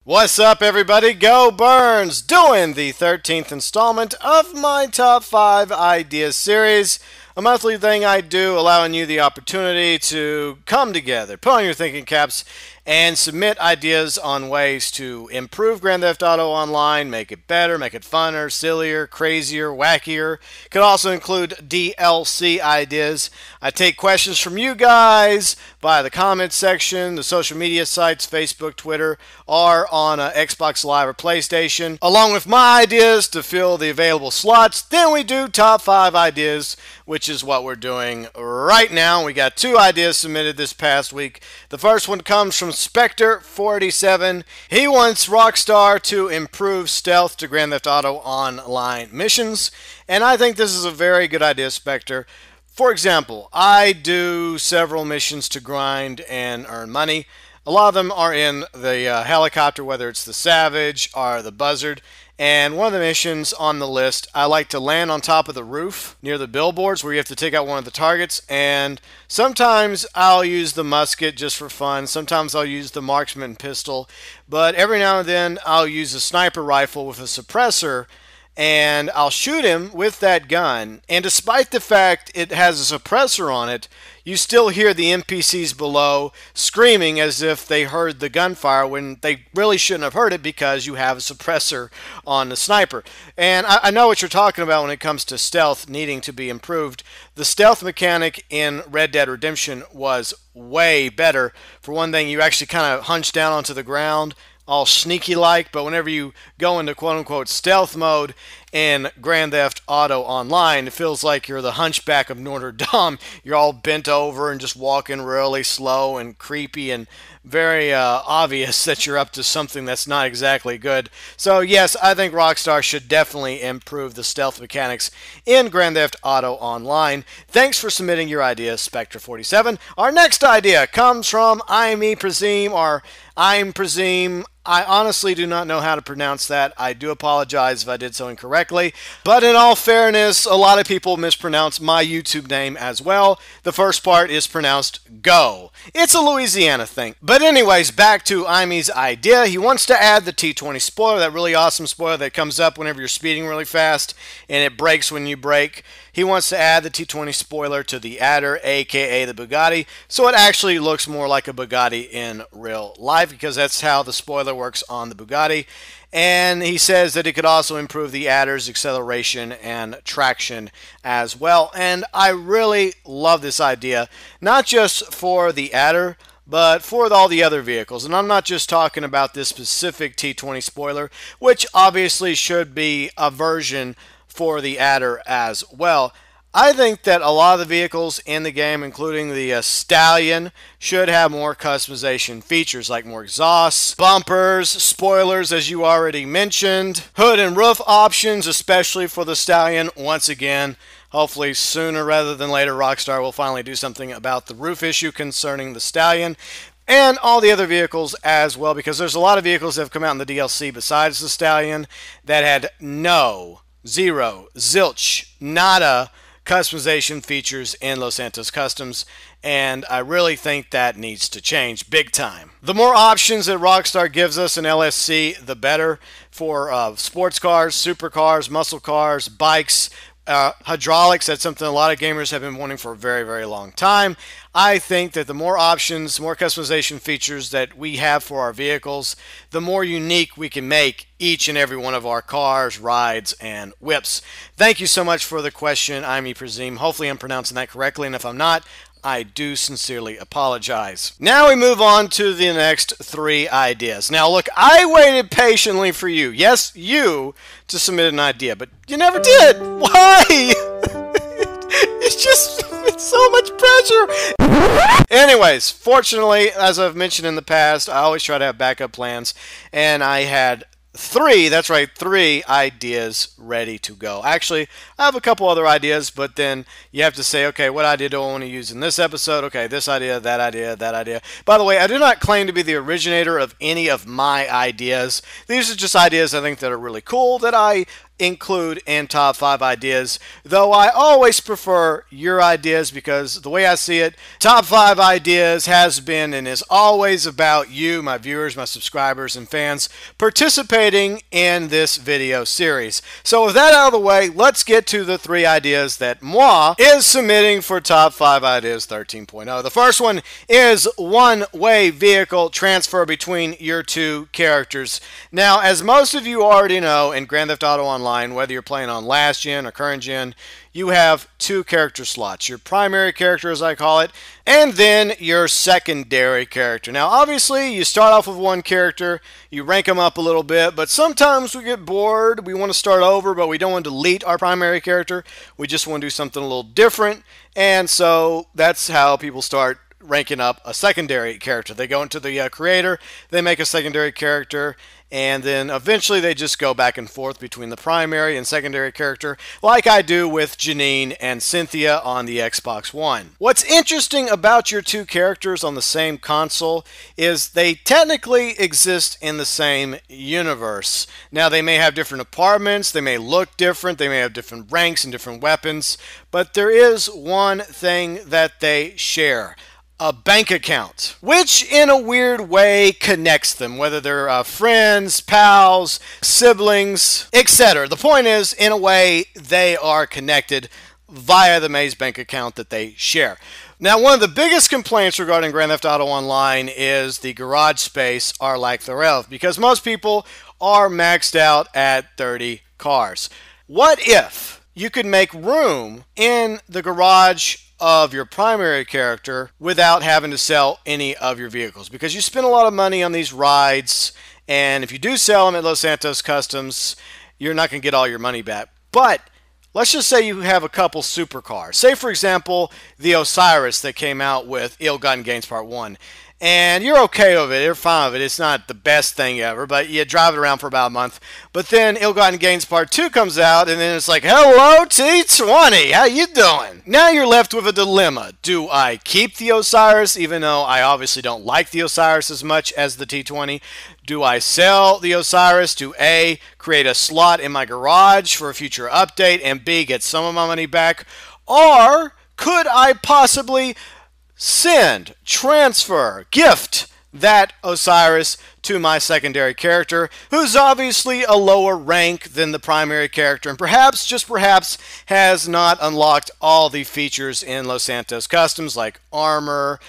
What's up, everybody? GeauxBurns doing the 13th installment of my Top 5 Ideas series, a monthly thing I do allowing you the opportunity to come together, put on your thinking caps, and submit ideas on ways to improve Grand Theft Auto Online, make it better, make it funner, sillier, crazier, wackier. Could also include DLC ideas. I take questions from you guys via the comments section, the social media sites, Facebook, Twitter, or on Xbox Live or PlayStation, along with my ideas to fill the available slots. Then we do top 5 ideas, which is what we're doing right now. We got 2 ideas submitted this past week. The first one comes from Spectre47. He wants Rockstar to improve stealth to Grand Theft Auto Online missions, and I think this is a very good idea, Spectre. For example, I do several missions to grind and earn money. A lot of them are in the helicopter, whether it's the Savage or the Buzzard. And one of the missions on the list, I like to land on top of the roof near the billboards where you have to take out one of the targets. And sometimes I'll use the musket just for fun. Sometimes I'll use the marksman pistol. But every now and then I'll use a sniper rifle with a suppressor, and I'll shoot him with that gun. And despite the fact it has a suppressor on it, you still hear the NPCs below screaming as if they heard the gunfire when they really shouldn't have heard it because you have a suppressor on the sniper. And I know what you're talking about when it comes to stealth needing to be improved. The stealth mechanic in Red Dead Redemption was way better. For one thing, you actually kind of hunch down onto the ground, all sneaky like, but whenever you go into quote unquote stealth mode in Grand Theft Auto Online, it feels like you're the hunchback of Notre Dame. You're all bent over and just walking really slow and creepy and very obvious that you're up to something that's not exactly good. So yes, I think Rockstar should definitely improve the stealth mechanics in Grand Theft Auto Online. Thanks for submitting your idea, Spectre47. Our next idea comes from Presume, or I'm Presume. I honestly do not know how to pronounce that. I do apologize if I did so incorrectly. But in all fairness, a lot of people mispronounce my YouTube name as well. The first part is pronounced Go. It's a Louisiana thing. But anyways, back to Imy's idea. He wants to add the T20 spoiler, that really awesome spoiler that comes up whenever you're speeding really fast and it breaks when you brake. He wants to add the T20 spoiler to the adder, aka the Bugatti, so it actually looks more like a Bugatti in real life, because that's how the spoiler works on the Bugatti. And he says that it could also improve the adder's acceleration and traction as well. And I really love this idea, not just for the adder, but for all the other vehicles. And I'm not just talking about this specific T20 spoiler, which obviously should be a version for the adder as well. I think that a lot of the vehicles in the game, including the Stallion, should have more customization features like more exhausts, bumpers, spoilers as you already mentioned, hood and roof options, especially for the Stallion. Once again, hopefully sooner rather than later, Rockstar will finally do something about the roof issue concerning the Stallion. And all the other vehicles as well, because there's a lot of vehicles that have come out in the DLC besides the Stallion that had zero, zilch, nada customization features in Los Santos Customs, and I really think that needs to change big time. The more options that Rockstar gives us in LSC, the better, for sports cars, supercars, muscle cars, bikes, hydraulics. That's something a lot of gamers have been wanting for a very, very long time. I think that the more options, more customization features that we have for our vehicles, the more unique we can make each and every one of our cars, rides, and whips. Thank you so much for the question, Presume. Hopefully I'm pronouncing that correctly, and if I'm not, I do sincerely apologize. Now we move on to the next 3 ideas. Now look, I waited patiently for you, yes, you, to submit an idea, but you never did. Why? It's so much pressure. Anyways, fortunately, as I've mentioned in the past, I always try to have backup plans, and I had 3, that's right, 3 ideas ready to go. Actually, I have a couple other ideas, but then you have to say, okay, what idea do I want to use in this episode? Okay, this idea, that idea, that idea. By the way, I do not claim to be the originator of any of my ideas. These are just ideas I think that are really cool, that I include in top 5 ideas, though I always prefer your ideas because the way I see it, top 5 ideas has been and is always about you, my viewers, my subscribers, and fans participating in this video series. So with that out of the way, let's get to the 3 ideas that moi is submitting for top 5 ideas 13.0. The first one is one-way vehicle transfer between your 2 characters. Now, as most of you already know, in Grand Theft Auto Online, whether you're playing on last gen or current gen, you have 2 character slots. Your primary character, as I call it, and then your secondary character. Now, obviously, you start off with 1 character, you rank them up a little bit, but sometimes we get bored, we want to start over, but we don't want to delete our primary character. We just want to do something a little different, and so that's how people start ranking up a secondary character. They go into the creator, they make a secondary character, and then eventually they just go back and forth between the primary and secondary character, like I do with Janine and Cynthia on the Xbox One. What's interesting about your 2 characters on the same console is they technically exist in the same universe. Now, they may have different apartments, they may look different, they may have different ranks and different weapons, but there is one thing that they share: a bank account, which in a weird way connects them, whether they're friends, pals, siblings, etc. The point is, in a way, they are connected via the Maze bank account that they share. Now, one of the biggest complaints regarding Grand Theft Auto Online is the garage space or lack thereof, because most people are maxed out at 30 cars. What if you could make room in the garage of your primary character without having to sell any of your vehicles? Because you spend a lot of money on these rides, and if you do sell them at Los Santos Customs, you're not going to get all your money back. But let's just say you have a couple supercars. Say, for example, the Osiris that came out with Ill-Gotten Gains Part 1. And you're okay with it, you're fine with it, it's not the best thing ever, but you drive it around for about a month. But then Ill-Gotten Gains Part 2 comes out, and then it's like, hello T20, how you doing? Now you're left with a dilemma. Do I keep the Osiris, even though I obviously don't like the Osiris as much as the T20? Do I sell the Osiris to A, create a slot in my garage for a future update, and B, get some of my money back? Or could I possibly send, transfer, gift that Osiris to my secondary character, who's obviously a lower rank than the primary character, and perhaps, just perhaps, has not unlocked all the features in Los Santos Customs, like armor,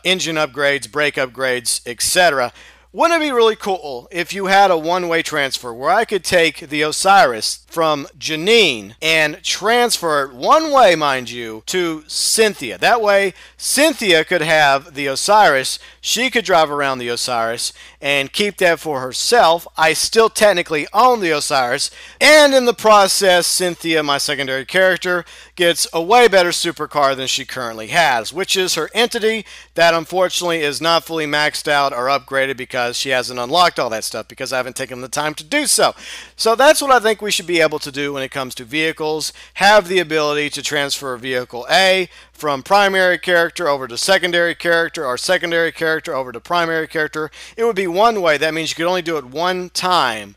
engine upgrades, brake upgrades, etc. Wouldn't it be really cool if you had a one-way transfer where I could take the Osiris from Janine and transfer it one way, mind you, to Cynthia? That way, Cynthia could have the Osiris, she could drive around the Osiris and keep that for herself. I still technically own the Osiris, and in the process, Cynthia, my secondary character, gets a way better supercar than she currently has, which is her entity that unfortunately is not fully maxed out or upgraded because she hasn't unlocked all that stuff, because I haven't taken the time to do so. So that's what I think we should be able to do when it comes to vehicles. Have the ability to transfer vehicle A from primary character over to secondary character, or secondary character over to primary character. It would be one way. That means you could only do it one time,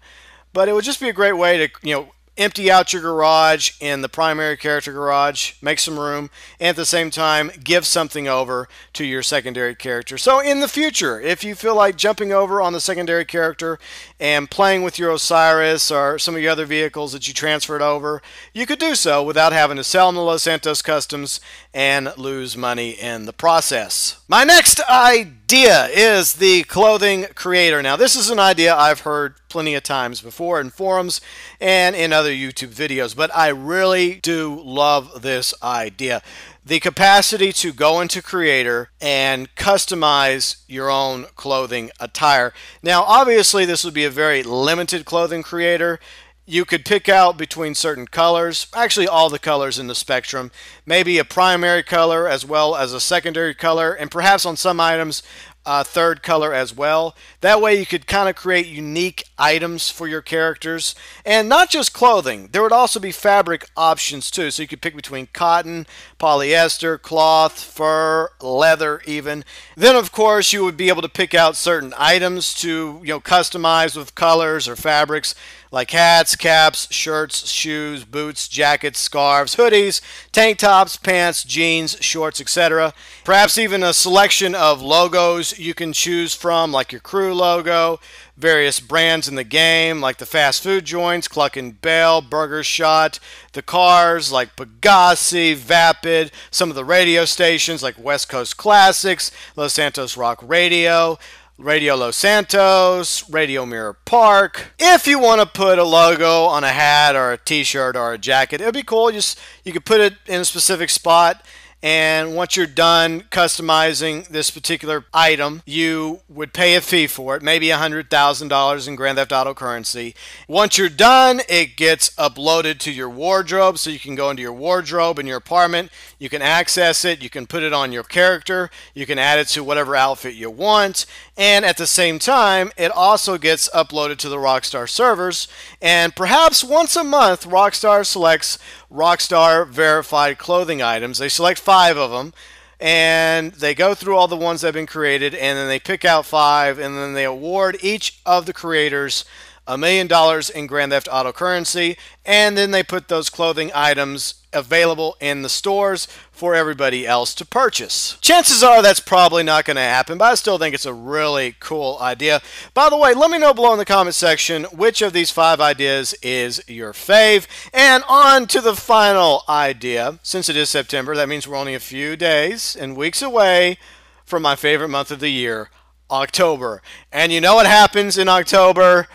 but it would just be a great way to, empty out your garage in the primary character garage, make some room, and at the same time give something over to your secondary character. So in the future, if you feel like jumping over on the secondary character and playing with your Osiris or some of your other vehicles that you transferred over, you could do so without having to sell them to Los Santos Customs and lose money in the process. My next idea is the clothing creator. Now, this is an idea I've heard plenty of times before in forums and in other YouTube videos, but I really do love this idea. The capacity to go into Creator and customize your own clothing attire. Now, obviously, this would be a very limited clothing creator. You could pick out between certain colors, actually all the colors in the spectrum, maybe a primary color as well as a secondary color, and perhaps on some items third color as well. That way you could kind of create unique items for your characters. And not just clothing, there would also be fabric options too. So you could pick between cotton, polyester, cloth, fur, leather even. Then of course you would be able to pick out certain items to customize with colors or fabrics. like hats, caps, shirts, shoes, boots, jackets, scarves, hoodies, tank tops, pants, jeans, shorts, etc. Perhaps even a selection of logos you can choose from, like your crew logo, various brands in the game, like the fast food joints, Cluck and Bale, Burger Shot, the cars like Pegassi, Vapid, some of the radio stations like West Coast Classics, Los Santos Rock Radio, Radio Los Santos, Radio Mirror Park. If you want to put a logo on a hat or a t-shirt or a jacket, it would be cool. You could put it in a specific spot, and once you're done customizing this particular item, you would pay a fee for it, maybe $100,000 in Grand Theft Auto currency. Once you're done, it gets uploaded to your wardrobe, so you can go into your wardrobe in your apartment. You can access it, you can put it on your character, you can add it to whatever outfit you want, and at the same time, it also gets uploaded to the Rockstar servers, and perhaps once a month, Rockstar selects Rockstar verified clothing items. They select 5 of them, and they go through all the ones that have been created, and then they pick out 5, and then they award each of the creators $1 million in Grand Theft Auto currency, and then they put those clothing items available in the stores for everybody else to purchase. Chances are that's probably not going to happen, but I still think it's a really cool idea. By the way, let me know below in the comment section which of these 5 ideas is your fave. And on to the final idea. Since it is September, that means we're only a few days and weeks away from my favorite month of the year, October. And you know what happens in October?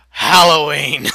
Halloween.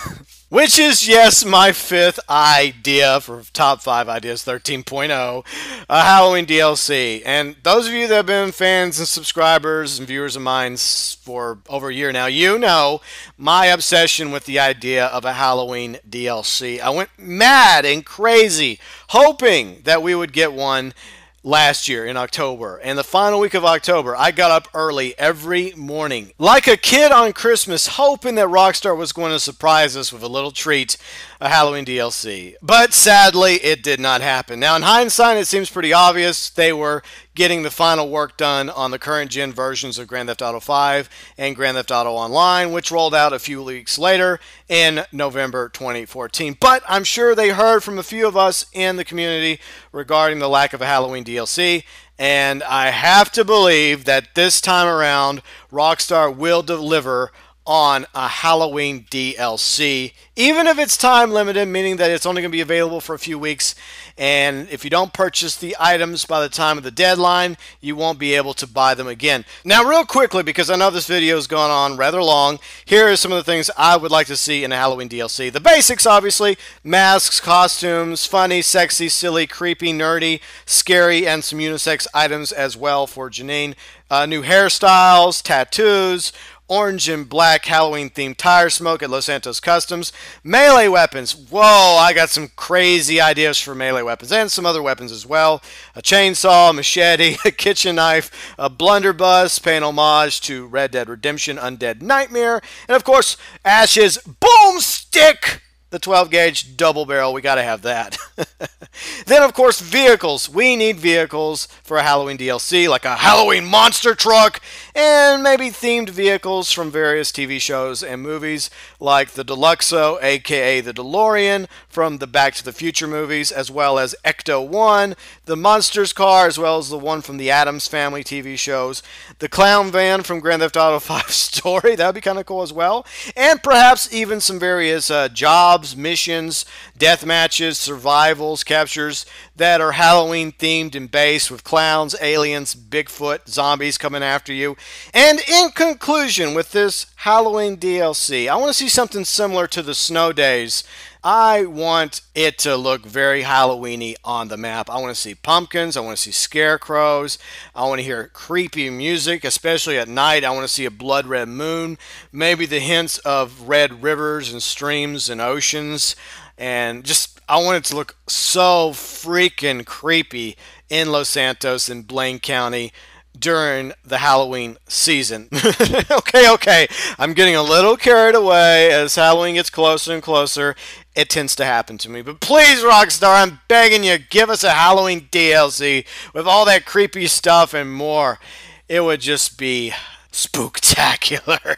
Which is, yes, my 5th idea for Top 5 Ideas 13.0, a Halloween DLC. And those of you that have been fans and subscribers and viewers of mine for over a year now, you know my obsession with the idea of a Halloween DLC. I went mad and crazy hoping that we would get one last year in October. And the final week of October, I got up early every morning, like a kid on Christmas, hoping that Rockstar was going to surprise us with a little treat, a Halloween DLC. But sadly, it did not happen. Now, in hindsight, it seems pretty obvious they were getting the final work done on the current gen versions of Grand Theft Auto 5 and Grand Theft Auto Online, which rolled out a few weeks later in November 2014. But I'm sure they heard from a few of us in the community regarding the lack of a Halloween DLC, and I have to believe that this time around, Rockstar will deliver on a Halloween DLC, even if it's time limited, meaning that it's only going to be available for a few weeks, and if you don't purchase the items by the time of the deadline, you won't be able to buy them again. Now, real quickly, because I know this video has gone on rather long, here are some of the things I would like to see in a Halloween DLC. The basics, obviously: masks, costumes, funny, sexy, silly, creepy, nerdy, scary, and some unisex items as well for Janine. New hairstyles, tattoos, orange and black Halloween themed tire smoke at Los Santos Customs. Melee weapons. Whoa, I got some crazy ideas for melee weapons and some other weapons as well. A chainsaw, a machete, a kitchen knife, a blunderbuss, paying homage to Red Dead Redemption Undead Nightmare, and of course, Ash's boomstick, the 12-gauge double barrel. We got to have that. Then, of course, vehicles. We need vehicles for a Halloween DLC, like a Halloween monster truck, and maybe themed vehicles from various TV shows and movies, like the Deluxo, aka the DeLorean, from the Back to the Future movies, as well as Ecto-1, the Monsters car, as well as the one from the Addams Family TV shows, the Clown Van from Grand Theft Auto 5 Story. That would be kind of cool as well. And perhaps even some various jobs, missions, death matches, survivals, captures that are Halloween themed and based, with clowns, aliens, Bigfoot, zombies coming after you. And in conclusion, with this Halloween DLC, I want to see something similar to the Snow Days. I want it to look very Halloween-y on the map. I want to see pumpkins. I want to see scarecrows. I want to hear creepy music, especially at night. I want to see a blood red moon, maybe the hints of red rivers and streams and oceans, and just I want it to look so freaking creepy in Los Santos and Blaine County during the Halloween season. Okay, I'm getting a little carried away. As Halloween gets closer and closer, it tends to happen to me. But please, Rockstar, I'm begging you, give us a Halloween DLC with all that creepy stuff and more. It would just be spooktacular.